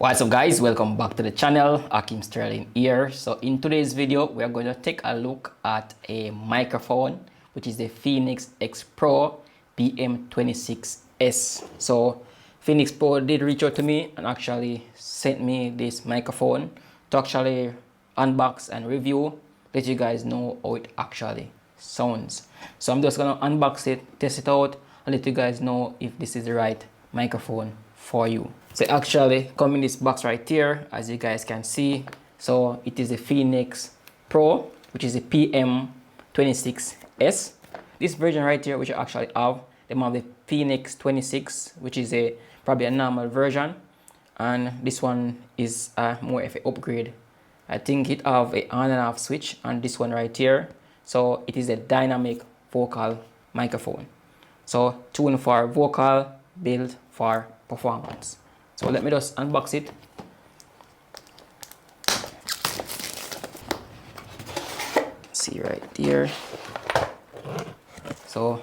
What's up guys, welcome back to the channel. Ackeem Sterling here. So in today's video we are going to take a look at a microphone which is the Phenyx X Pro PM26S. So Phenyx Pro did reach out to me and actually sent me this microphone to actually unbox and review, let you guys know how it actually sounds. So I'm just gonna unbox it, test it out, and let you guys know if this is the right microphone for you. So actually come in this box right here, as you guys can see. So it is a Phenyx Pro, which is a PM26S. This version right here, which I actually have, they have the Phenyx 26, which is probably a normal version, and this one is more of an upgrade. I think it have a on and off switch on this one right here. So it is a dynamic vocal microphone. So tuned for vocal, built for performance. So let me just unbox it. See right there. So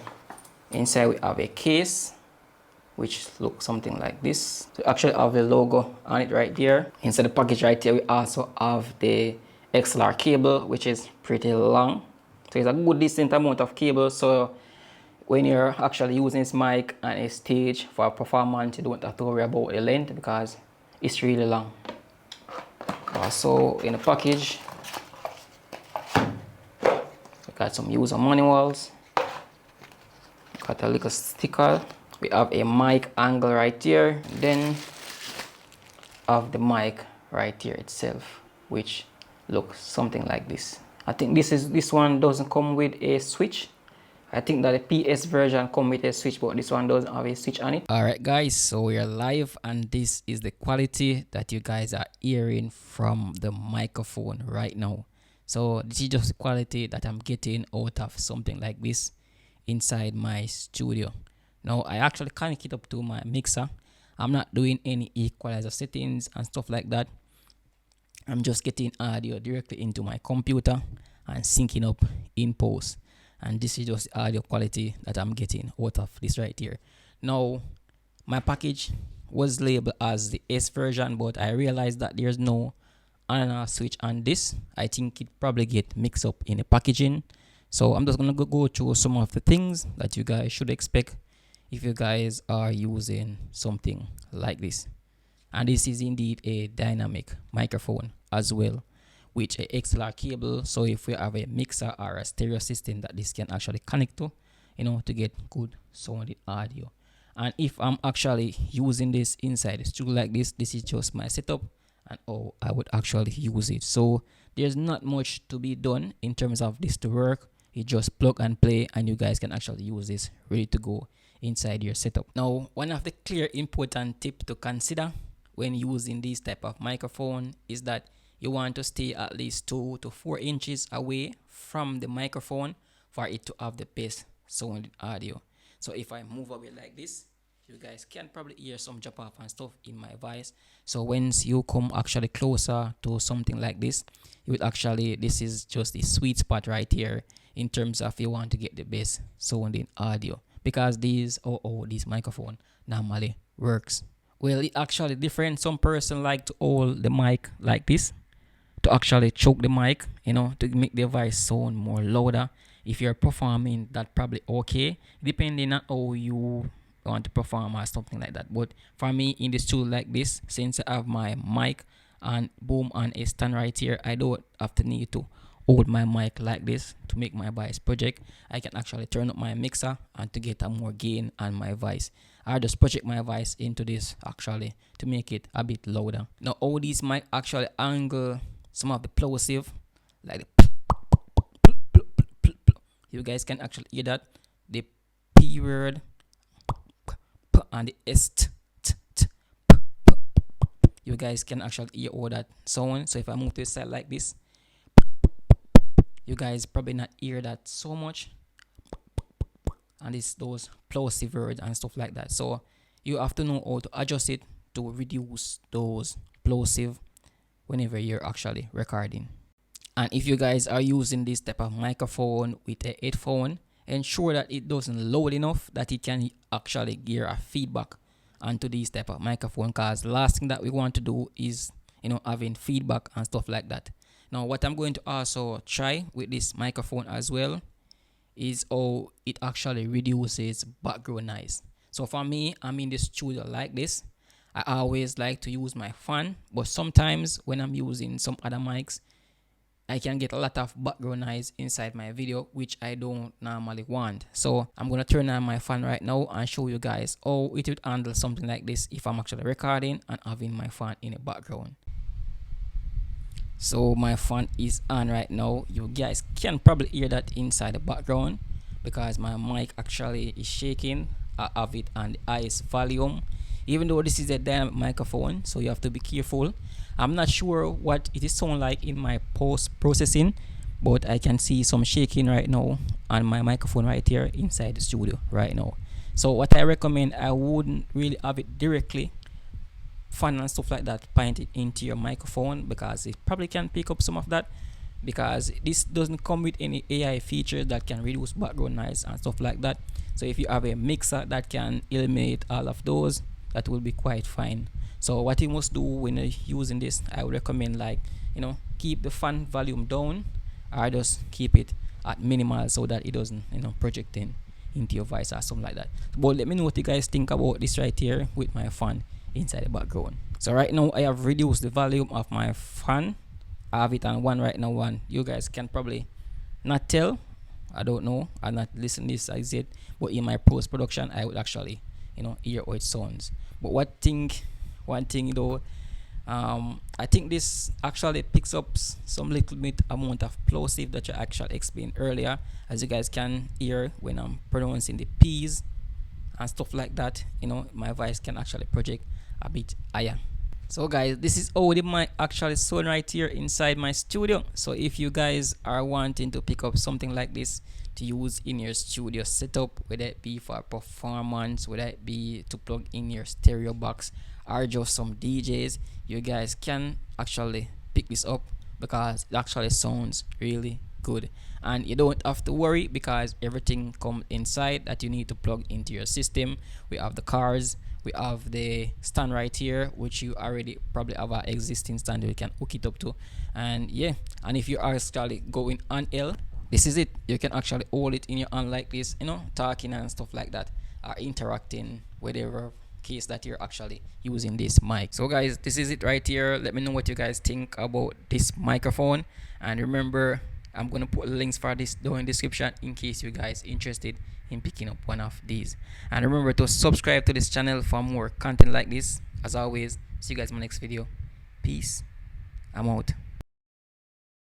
inside we have a case which looks something like this. So actually have the logo on it right there. Inside the package right here we also have the XLR cable, which is pretty long. So it's a good decent amount of cable, so when you're actually using this mic on a stage for a performance, you don't have to worry about the length because it's really long. Also in the package, we got some user manuals, got a little sticker, we have a mic angle right here, then have the mic right here itself, which looks something like this. I think this one doesn't come with a switch. I think that the PS version comes with a switch, but this one doesn't have a switch on it. Alright guys, so we are live and this is the quality that you guys are hearing from the microphone right now. So this is just the quality that I'm getting out of something like this inside my studio. Now I actually connect it up to my mixer. I'm not doing any equalizer settings and stuff like that. I'm just getting audio directly into my computer and syncing up in post. And this is just the audio quality that I'm getting out of this right here. Now my package was labeled as the S version, but I realized that there's no on and off switch on this. I think it probably get mixed up in the packaging. So I'm just gonna go through some of the things that you guys should expect if you guys are using something like this. And this is indeed a dynamic microphone as well, with a XLR cable. So if we have a mixer or a stereo system that this can actually connect to, to get good sounding audio. And if I'm actually using this inside the studio like this is just my setup and how I would actually use it. So there's not much to be done in terms of this to work. You just plug and play and you guys can actually use this ready to go inside your setup. Now, one of the clear important tip to consider when using this type of microphone is that you want to stay at least 2 to 4 inches away from the microphone for it to have the best sounding audio. So if I move away like this, you guys can probably hear some drop off and stuff in my voice. So once you come actually closer to something like this, you would actually, this is just the sweet spot right here in terms of you want to get the best sounding audio, because this microphone normally works. Well, it actually different. Some person like to hold the mic like this to actually choke the mic, to make the voice sound more louder. If you're performing, that probably okay, depending on how you want to perform or something like that. But for me in this tool like this, since I have my mic and boom on a stand right here, I don't have to need to hold my mic like this to make my voice project. I can actually turn up my mixer and to get a more gain on my voice. I just project my voice into this actually to make it a bit louder. Now all these mic actually angle some of the plosive, like the you guys can actually hear that, the P word and the S. You guys can actually hear all that sound. So if I move to the side like this, you guys probably not hear that so much. And it's those plosive words and stuff like that. So you have to know how to adjust it to reduce those plosive whenever you're actually recording. And if you guys are using this type of microphone with a headphone, ensure that it doesn't loud enough that it can actually hear a feedback onto these type of microphone, because last thing that we want to do is, you know, having feedback and stuff like that. Now what I'm going to also try with this microphone as well is how it actually reduces background noise. So for me, I'm in the studio like this. I always like to use my fan, but sometimes when I'm using some other mics, I can get a lot of background noise inside my video, which I don't normally want. So I'm gonna turn on my fan right now and show you guys how it would handle something like this if I'm actually recording and having my fan in the background. So my fan is on right now. You guys can probably hear that inside the background because my mic actually is shaking. I have it on the highest volume, even though this is a dynamic microphone, so you have to be careful. I'm not sure what it is sound like in my post processing, but I can see some shaking right now on my microphone right here inside the studio right now. So what I recommend, I wouldn't really have it directly fan and stuff like that pointed into your microphone, because it probably can pick up some of that, because this doesn't come with any AI feature that can reduce background noise and stuff like that. So if you have a mixer that can eliminate all of those, that will be quite fine. So what you must do when you're using this, I would recommend, like, you know, keep the fan volume down or just keep it at minimal so that it doesn't, you know, project into your voice or something like that. But let me know what you guys think about this right here with my fan inside the background. So right now I have reduced the volume of my fan. I have it on 1 right now, 1. You guys can probably not tell, I don't know, I'm not listening this as it, but in my post production I would actually, you know, hear how it sounds. But one thing though, I think this actually picks up some little bit amount of plosive that you actually explained earlier, as you guys can hear when I'm pronouncing the P's and stuff like that. You know, my voice can actually project a bit higher. So guys, this is how the mic actually sound right here inside my studio. So if you guys are wanting to pick up something like this to use in your studio setup, whether it be for performance, whether it be to plug in your stereo box or just some DJs, you guys can actually pick this up because it actually sounds really good. And you don't have to worry because everything comes inside that you need to plug into your system. We have the cars, we have the stand right here, which you already probably have an existing stand you can hook it up to. And yeah, and if you are actually going on L, this is it. You can actually hold it in your hand like this, you know, talking and stuff like that, or interacting, whatever case that you're actually using this mic. So guys, this is it right here. Let me know what you guys think about this microphone, and remember, I'm gonna put links for this down in the description in case you guys interested in picking up one of these. And remember to subscribe to this channel for more content like this. As always, see you guys in my next video. Peace. I'm out.